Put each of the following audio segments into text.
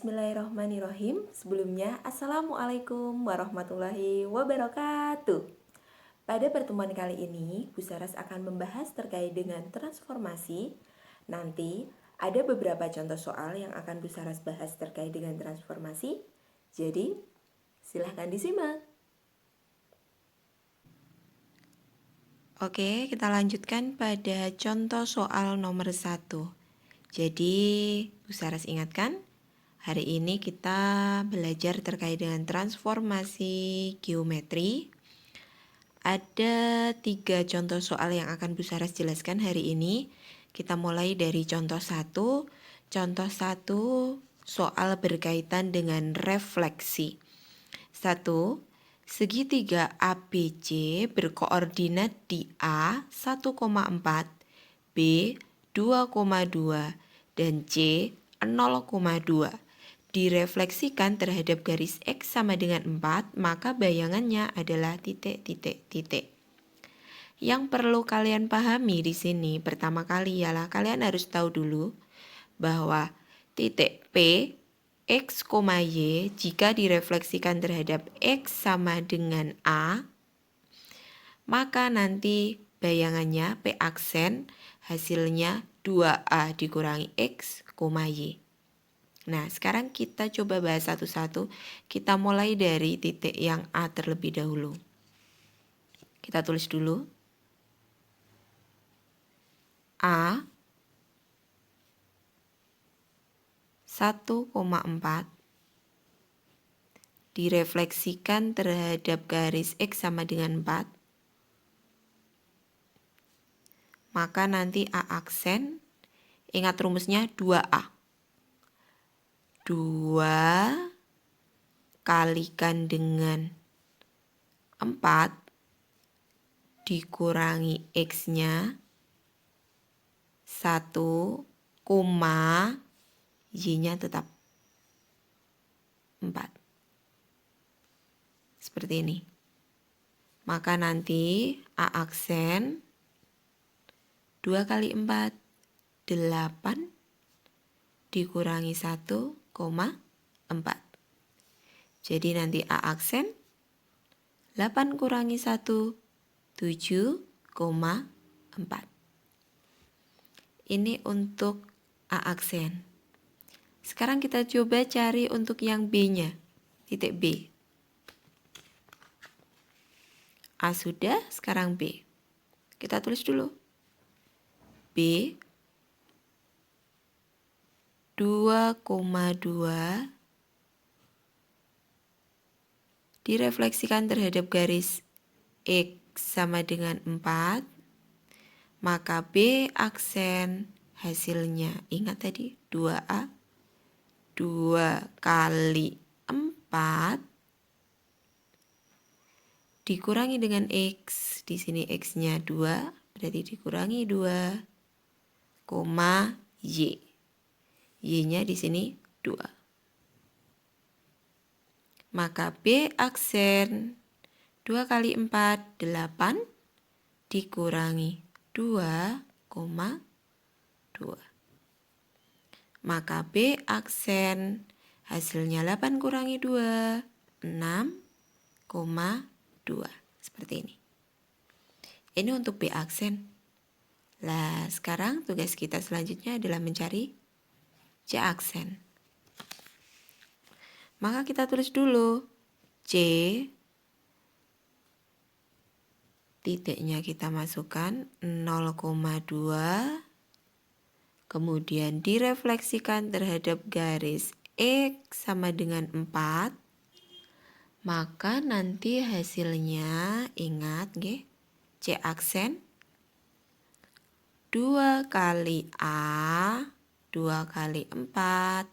Bismillahirrahmanirrahim. Sebelumnya, Assalamualaikum warahmatullahi wabarakatuh. Pada pertemuan kali ini, Bu Saras akan membahas terkait dengan transformasi. Nanti ada beberapa contoh soal yang akan Bu Saras bahas terkait dengan transformasi. Jadi, silahkan disimak. Oke, kita lanjutkan pada contoh soal nomor 1. Jadi, Bu Saras ingatkan, hari ini kita belajar terkait dengan transformasi geometri. Ada 3 contoh soal yang akan Bu Saras jelaskan hari ini. Kita mulai dari contoh 1. Contoh 1 soal berkaitan dengan refleksi. 1. Segitiga ABC berkoordinat di A 1,4, B 2,2, dan C 0,2. Direfleksikan terhadap garis X sama dengan 4, maka bayangannya adalah titik. Yang perlu kalian pahami di sini pertama kali ialah kalian harus tahu dulu bahwa titik P X, Y jika direfleksikan terhadap X sama dengan A, maka nanti bayangannya P aksen hasilnya 2A dikurangi X, Y. Nah, sekarang kita coba bahas satu-satu. Kita mulai dari titik yang A terlebih dahulu. Kita tulis dulu. A 1,4 direfleksikan terhadap garis X sama dengan 4, maka nanti A aksen, ingat rumusnya 2A. 2 kalikan dengan 4 dikurangi X-nya 1, Y-nya tetap 4. Seperti ini. Maka nanti A aksen 2 kali 4, 8 dikurangi 1,4. Jadi nanti A aksen 8 kurangi 1, 7,4. Ini untuk A aksen. Sekarang kita coba cari untuk yang B-nya, titik B. A sudah, sekarang B. Kita tulis dulu. B 2,2 direfleksikan terhadap garis X sama dengan 4, maka B aksen hasilnya, ingat tadi 2A, 2 kali 4 dikurangi dengan X, di sini X-nya 2, berarti dikurangi 2, Y. Y-nya di sini 2. Maka B aksen 2 kali 4, 8 dikurangi 2,2. Maka B aksen hasilnya 8 kurangi 2, 6,2. Seperti ini. Ini untuk B aksen. Nah, sekarang tugas kita selanjutnya adalah mencari C aksen. Maka kita tulis dulu C, titiknya kita masukkan 0,2, kemudian direfleksikan terhadap garis X sama dengan 4, maka nanti hasilnya, ingat nggih, C aksen 2 kali A, 2 kali 4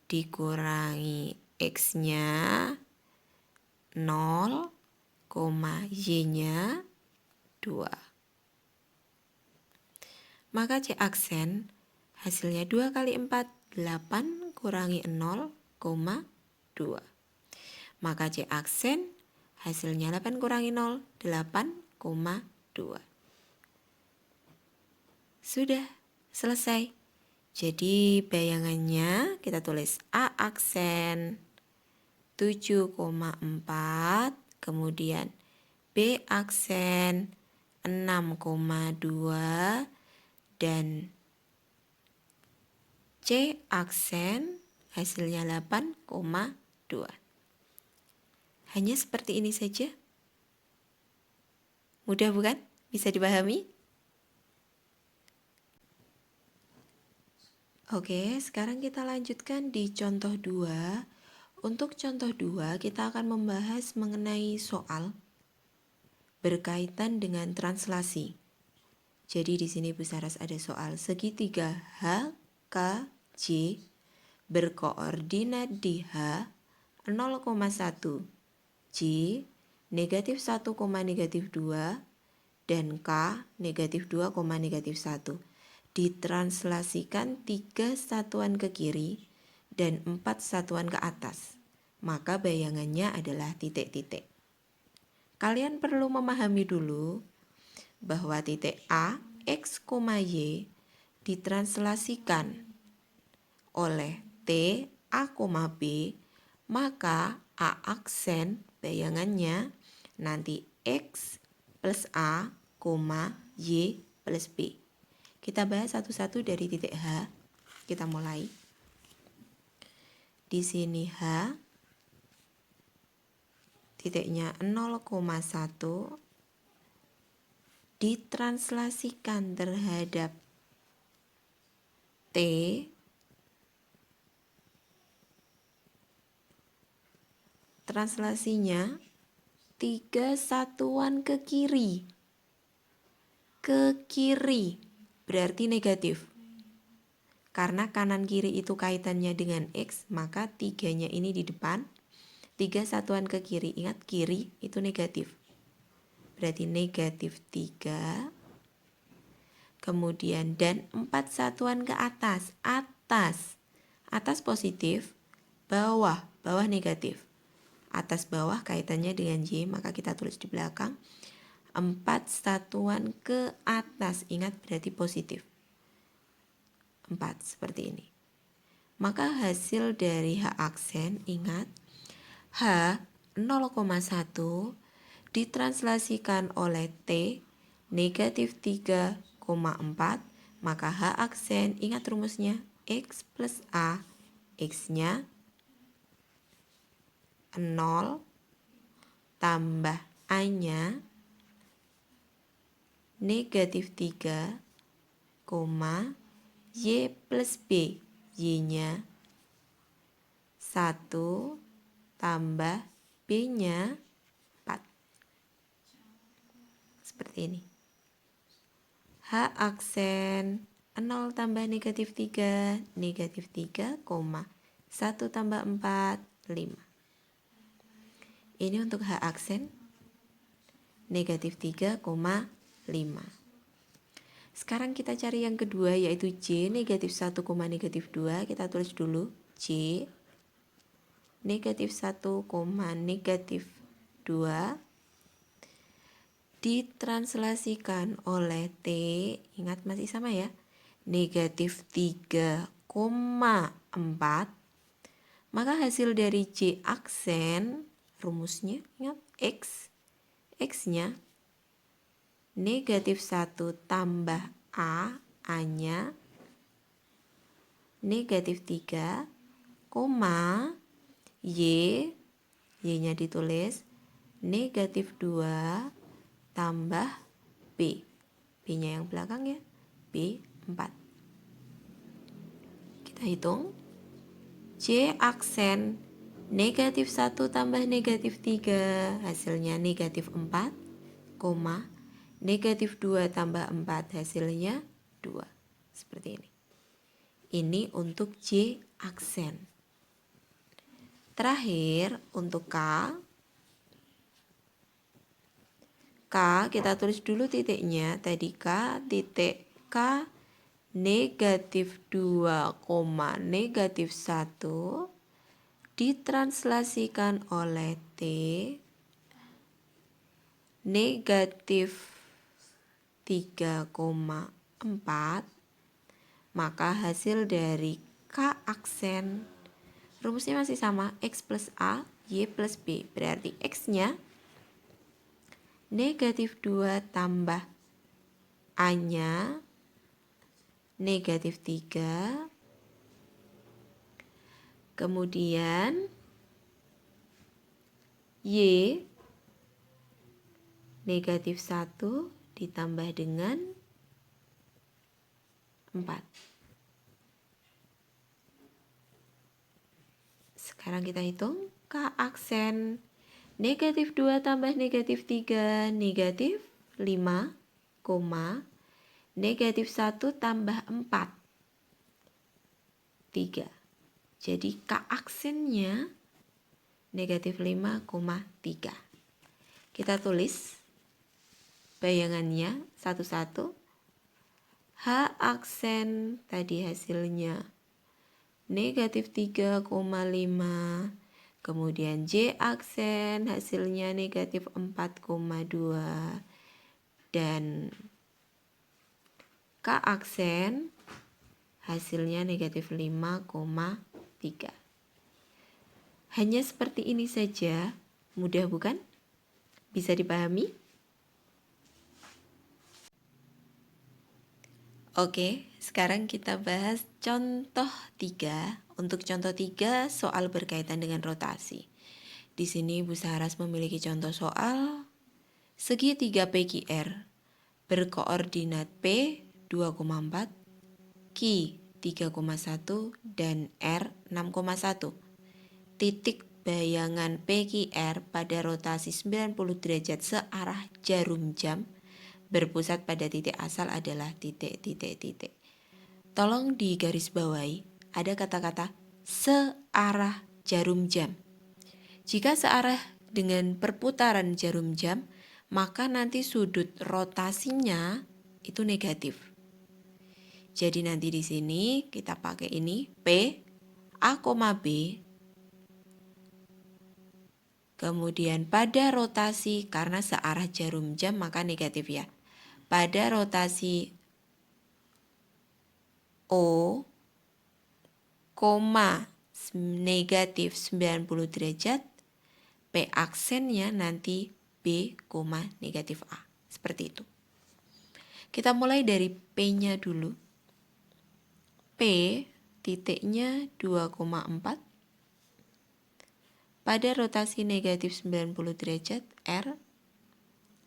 dikurangi X-nya 0, Y-nya 2. Maka C aksen hasilnya 2 kali 4, 8 kurangi 0,2. Maka C aksen hasilnya 8 kurangi 0, 8,2. Sudah selesai. Jadi bayangannya kita tulis A aksen 7,4, kemudian B aksen 6,2, dan C aksen hasilnya 8,2. Hanya seperti ini saja. Mudah bukan? Bisa dipahami? Oke, sekarang kita lanjutkan di contoh 2. Untuk contoh 2, kita akan membahas mengenai soal berkaitan dengan translasi. Jadi di sini Bu Saras ada soal segitiga HKJ berkoordinat di H 0,1, J negatif 1, negatif 2, dan K negatif 2, negatif 1. Ditranslasikan 3 satuan ke kiri dan 4 satuan ke atas. Maka bayangannya adalah titik-titik. Kalian perlu memahami dulu bahwa titik A, X, Y ditranslasikan oleh T, A, B, maka A aksen bayangannya nanti X plus A, Y plus B. Kita bahas satu-satu dari titik H. Kita mulai. Di sini H, titiknya 0,1 ditranslasikan terhadap T, translasinya 3 satuan ke kiri. Ke kiri berarti negatif. Karena kanan kiri itu kaitannya dengan X, maka 3-nya ini di depan. 3 satuan ke kiri, ingat kiri itu negatif. Berarti negatif 3. Kemudian dan 4 satuan ke atas. Atas positif, bawah negatif. Atas bawah kaitannya dengan Y, maka kita tulis di belakang. 4 satuan ke atas, ingat berarti positif. 4 seperti ini. Maka hasil dari H aksen, ingat H 0,1 ditranslasikan oleh T negatif 3,4, maka H aksen, ingat rumusnya X plus A, X-nya 0 tambah A-nya negatif 3, Y plus B, Y-nya 1 tambah B-nya 4. Seperti ini. H aksen 0 tambah negatif 3, negatif 3, 1 tambah 4, 5. Ini untuk H aksen negatif 3,5. Sekarang kita cari yang kedua, yaitu J negatif 1, negatif 2. Kita tulis dulu J negatif 1, negatif 2 ditranslasikan oleh T, ingat masih sama ya, negatif 3,4. Maka hasil dari J aksen, rumusnya ingat X, X-nya negatif 1 tambah A, A-nya negatif 3, Y-nya ditulis negatif 2 tambah B. B-nya yang belakang ya, B 4. Kita hitung. J aksen negatif 1 tambah negatif 3, hasilnya negatif 4, negatif 2 tambah 4, hasilnya 2. Seperti ini. Ini untuk J aksen. Terakhir untuk K kita tulis dulu titiknya. Tadi K, titik K negatif 2, negatif 1 ditranslasikan oleh T negatif 3,4, maka hasil dari K aksen rumusnya masih sama, X plus A, Y plus B. Berarti X-nya negatif 2 tambah A-nya negatif 3. Kemudian Y negatif 1 ditambah dengan 4. Sekarang kita hitung K aksen negatif 2 tambah negatif 3 negatif 5, negatif 1 tambah 4, 3. Jadi K aksennya negatif 5,3. Kita tulis bayangannya satu-satu. H aksen tadi hasilnya negatif 3,5. Kemudian J aksen hasilnya negatif 4,2. Dan K aksen hasilnya negatif 5,3. Hanya seperti ini saja, mudah bukan? Bisa dipahami? Oke, sekarang kita bahas contoh 3. Untuk contoh 3, soal berkaitan dengan rotasi. Di sini Bu Saras memiliki contoh soal segitiga PQR berkoordinat P 2,4, Q 3,1, dan R 6,1. Titik bayangan PQR pada rotasi 90 derajat searah jarum jam berpusat pada titik asal adalah titik. Tolong digarisbawahi, ada kata-kata searah jarum jam. Jika searah dengan perputaran jarum jam, maka nanti sudut rotasinya itu negatif. Jadi nanti di sini kita pakai ini P, A, B. Kemudian pada rotasi, karena searah jarum jam maka negatif ya. Pada rotasi O, negatif 90 derajat, P aksennya nanti B, negatif A. Seperti itu. Kita mulai dari P-nya dulu. P titiknya 2,4. Pada rotasi negatif 90 derajat, R,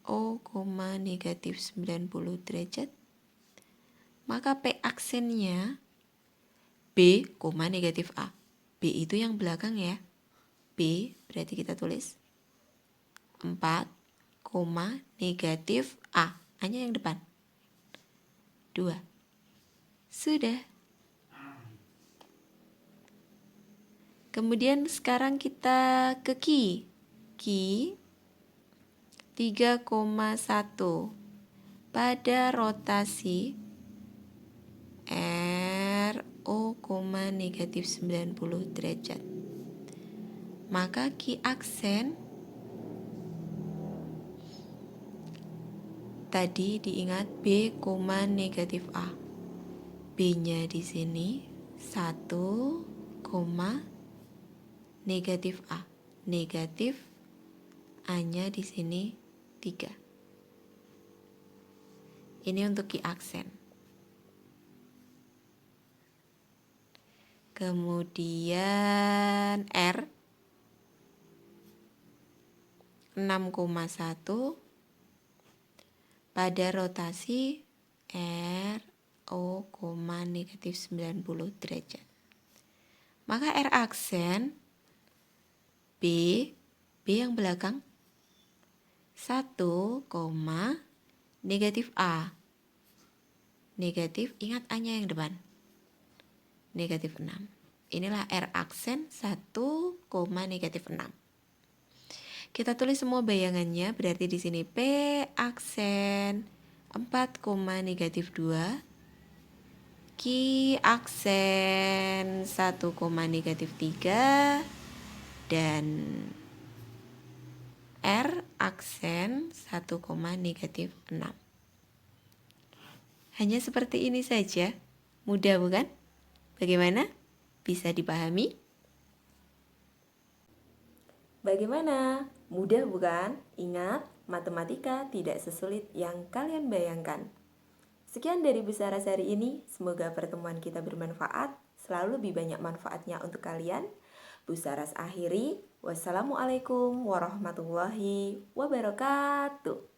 O, negatif 90 derajat, maka P aksennya B, negatif A. B itu yang belakang ya. B berarti kita tulis 4, negatif A. A-nya yang depan. 2. Sudah. Kemudian sekarang kita ke Q. Q 3,1 pada rotasi R, O, negatif 90 derajat. Maka Q aksen tadi diingat B, negatif A. B-nya di sini 1, negatif A. Negatif A-nya di sini 3. Ini untuk Q aksen. Kemudian R 6,1 pada rotasi R, O, negatif 90 derajat. Maka R aksen B yang belakang 1, negatif A. Negatif, ingat A-nya yang depan. Negatif 6. Inilah R aksen 1, negatif 6. Kita tulis semua bayangannya, berarti di sini P aksen 4, negatif 2. Q aksen 1, negatif 3. Dan R aksen 1, negatif 6. Hanya seperti ini saja. Mudah bukan? Bagaimana? Bisa dipahami? Bagaimana? Mudah bukan? Ingat, matematika tidak sesulit yang kalian bayangkan. Sekian dari Bu Saras hari ini, semoga pertemuan kita bermanfaat, selalu lebih banyak manfaatnya untuk kalian. Bu Saras akhiri, wassalamualaikum warahmatullahi wabarakatuh.